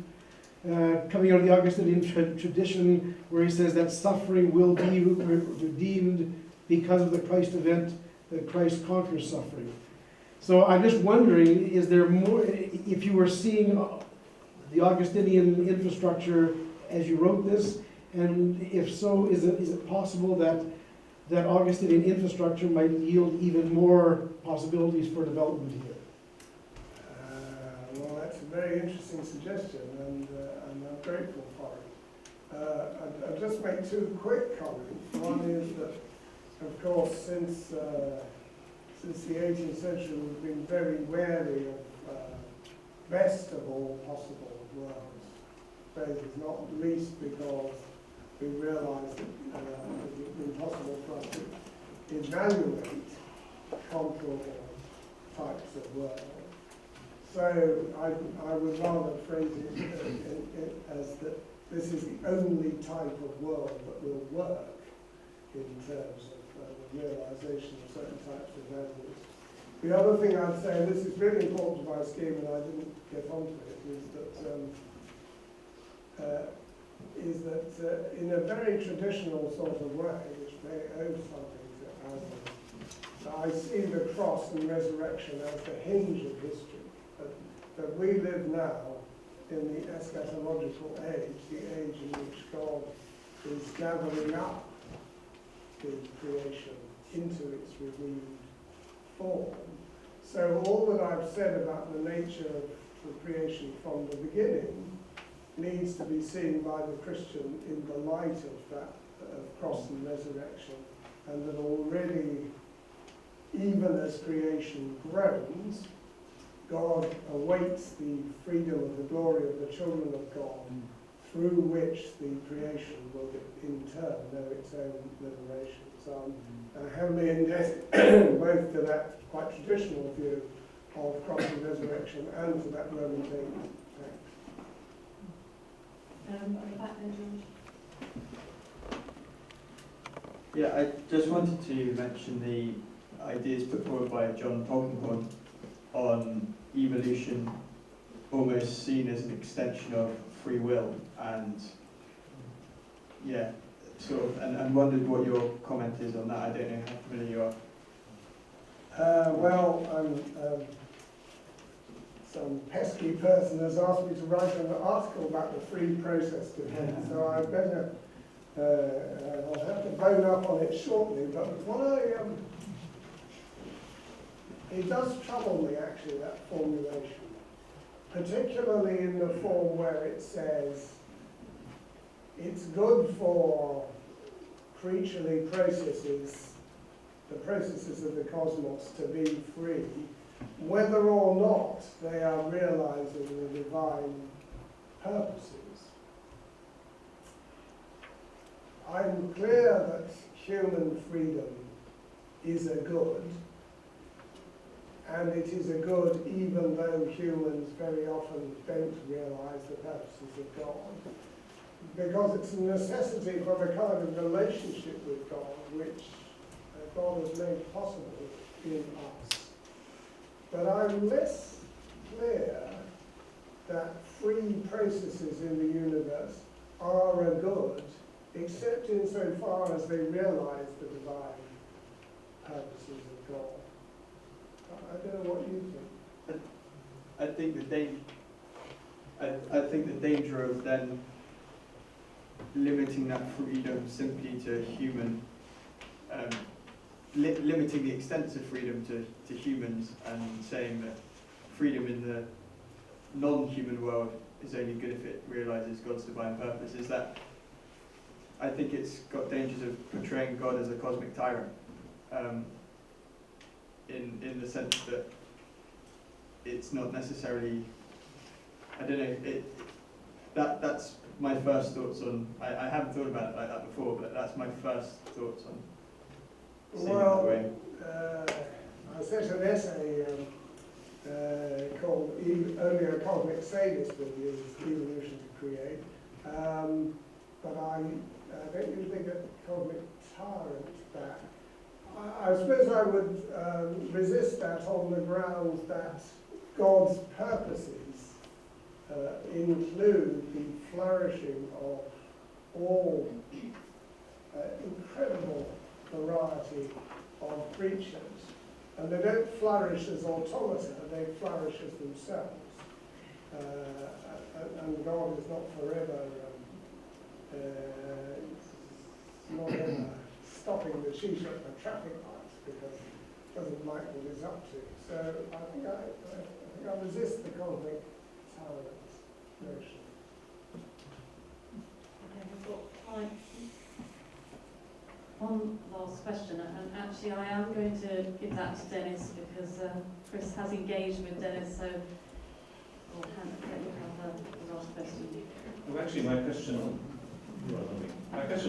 coming out of the Augustinian tradition, where he says that suffering will be redeemed because of the Christ event, that Christ conquers suffering. So I'm just wondering, is there more, if you were seeing the Augustinian infrastructure as you wrote this, and if so, is it possible that Augustinian infrastructure might yield even more possibilities for development here? Well, that's a very interesting suggestion, and I'm grateful for it. I'll just make two quick comments. One is that, of course, since the 18th century, we've been very wary of best of all possible worlds. Phrases, not least because we realised that it would be impossible for us to evaluate comparable types of worlds. So I would rather phrase it as that this is the only type of world that will work in terms of the realisation of certain types of values. The other thing I'd say, and this is really important to my scheme, and I didn't get onto it, is that in a very traditional sort of way, which may owe something to Alan, I see the cross and resurrection as the hinge of history. That we live now in the eschatological age, the age in which God is gathering up the creation into its redeemed form. So all that I've said about the nature of the creation from the beginning needs to be seen by the Christian in the light of that cross and resurrection, and that already, even as creation groans, God awaits the freedom of the glory of the children of God, through which the creation will in turn know its own liberation. So I'm heavily indebted both to that quite traditional view of cross and resurrection and to that Roman text. At the back there, George. Yeah, I just wanted to mention the ideas put forward by John Polkinghorne on evolution almost seen as an extension of free will, and yeah, sort of, and wondered what your comment is on that. I don't know how familiar you are. Well, some pesky person has asked me to write an article about the free process today, so I better, I'll have to bone up on it shortly, but what it does trouble me actually, that formulation, particularly in the form where it says it's good for creaturely processes, the processes of the cosmos, to be free, whether or not they are realizing the divine purposes. I'm clear that human freedom is a good, and it is a good even though humans very often don't realize the purposes of God, because it's a necessity for the kind of relationship with God which God has made possible in us. But I'm less clear that free processes in the universe are a good, except insofar as they realize the divine purposes of God. I don't know what you think. I think the danger of then limiting that freedom simply to human, limiting the extent of freedom to humans, and saying that freedom in the non-human world is only good if it realizes God's divine purpose, is that I think it's got dangers of portraying God as a cosmic tyrant, in the sense that it's not necessarily, I don't know, that's my first thoughts on. I haven't thought about it like that before, but that's my first thoughts on seeing it that way. I sent an essay called Only a Cosmic Sadist Would Use Evolution to Create, but I don't usually get cosmic tyrant back. I suppose I would resist that on the grounds that God's purposes include the flourishing of all incredible variety of creatures. And they don't flourish as automata, they flourish as themselves. And God is not forever not ever stopping the sheep at the traffic lights because he doesn't like what he's up to. So I think I resist the cosmic tyrant notion. Okay, we've got time. One last question, and actually I am going to give that to Dennis because Chris has engaged with Dennis, so I'll let you have the last question. Well, actually, my question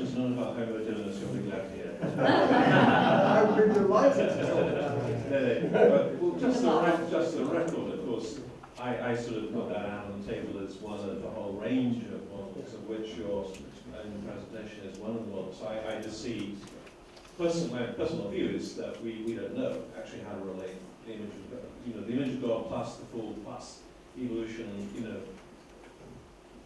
is not about homogeneous, you'll be glad to hear. I've been delighted to talk about it. No. Well, just the record, of course, I sort of put that out on the table as one of a whole range of models, of which your own presentation is one of the models. I just see, my personal view is that we don't know actually how to relate the image of God, the image of God plus the fall plus evolution,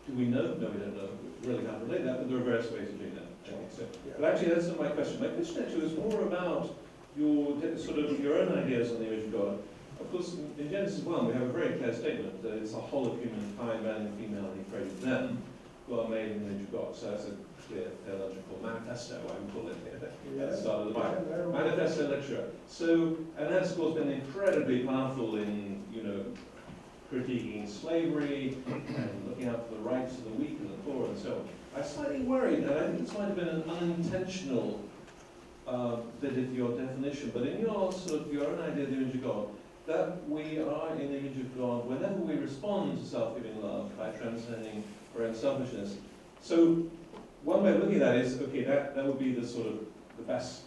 do we know? No, we don't know really how to relate that, but there are various ways of doing that, I think so. Yeah. But actually, that's not my question. My question actually was more about your own ideas on the image of God. Of course, in Genesis 1, we have a very clear statement that it's the whole of humankind, man and female, and he created them, who are made in the image of God. So that's a clear theological manifesto, I would call it here, at the start of the Bible. Manifesto literature. So, and that's of course been incredibly powerful in, critiquing slavery and looking out for the rights of the weak and the poor and so on. I'm slightly worried, and I think this might have been an unintentional bit of your definition, but in your own idea of the image of God, that we are in the image of God whenever we respond to self-giving love by transcending our own selfishness. So one way of looking at that is, okay, that would be the sort of the best,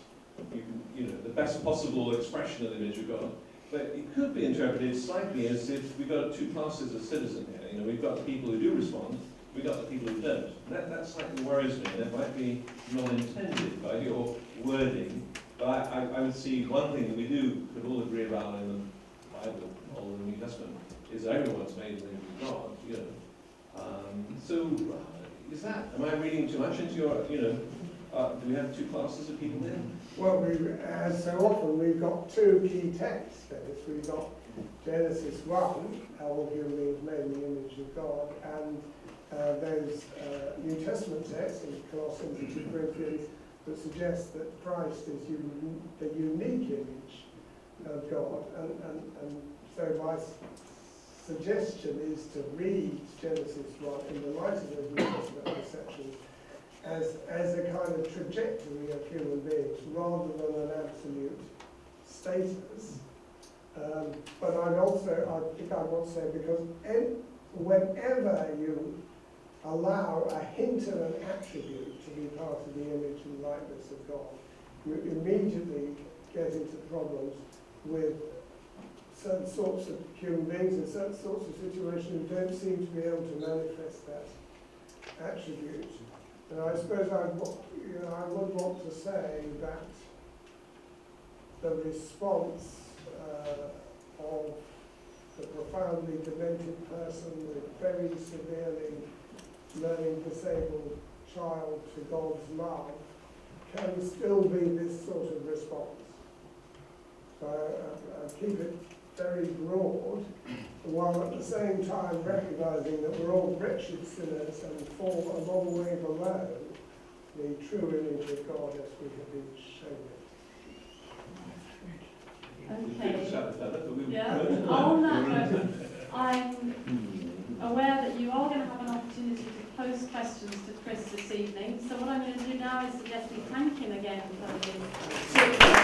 the best possible expression of the image of God. But it could be interpreted slightly as if we've got two classes of citizen here. We've got the people who do respond, we've got the people who don't. That slightly worries me, and it might be not intended by your wording. But I would see one thing that we could all agree about in the Bible or the New Testament is that everyone's made in the image of God. So is that? Am I reading too much into your? Do we have two classes of people here? Well, as so often, we've got two key texts for this. We've got Genesis 1, all human beings made in the image of God, and those New Testament texts in Colossians and 2 Corinthians that suggest that Christ is the unique image of God. And so my suggestion is to read Genesis 1 in the light of those New Testament perceptions as a kind of trajectory of human beings rather than an absolute status. But I think I want to say, because whenever you allow a hint of an attribute to be part of the image and likeness of God, you immediately get into problems with certain sorts of human beings in certain sorts of situations who don't seem to be able to manifest that attribute. And I suppose I would want to say that the response of the profoundly demented person with very severely learning disabled child to God's love can still be this sort of response. So I keep it very broad, while at the same time recognising that we're all wretched sinners and fall a long way below the true image of God as we have been shown it. Okay. Yeah. On that note, I'm aware that you are going to have an opportunity to pose questions to Chris this evening. So what I'm going to do now is suggest we thank him again for coming in.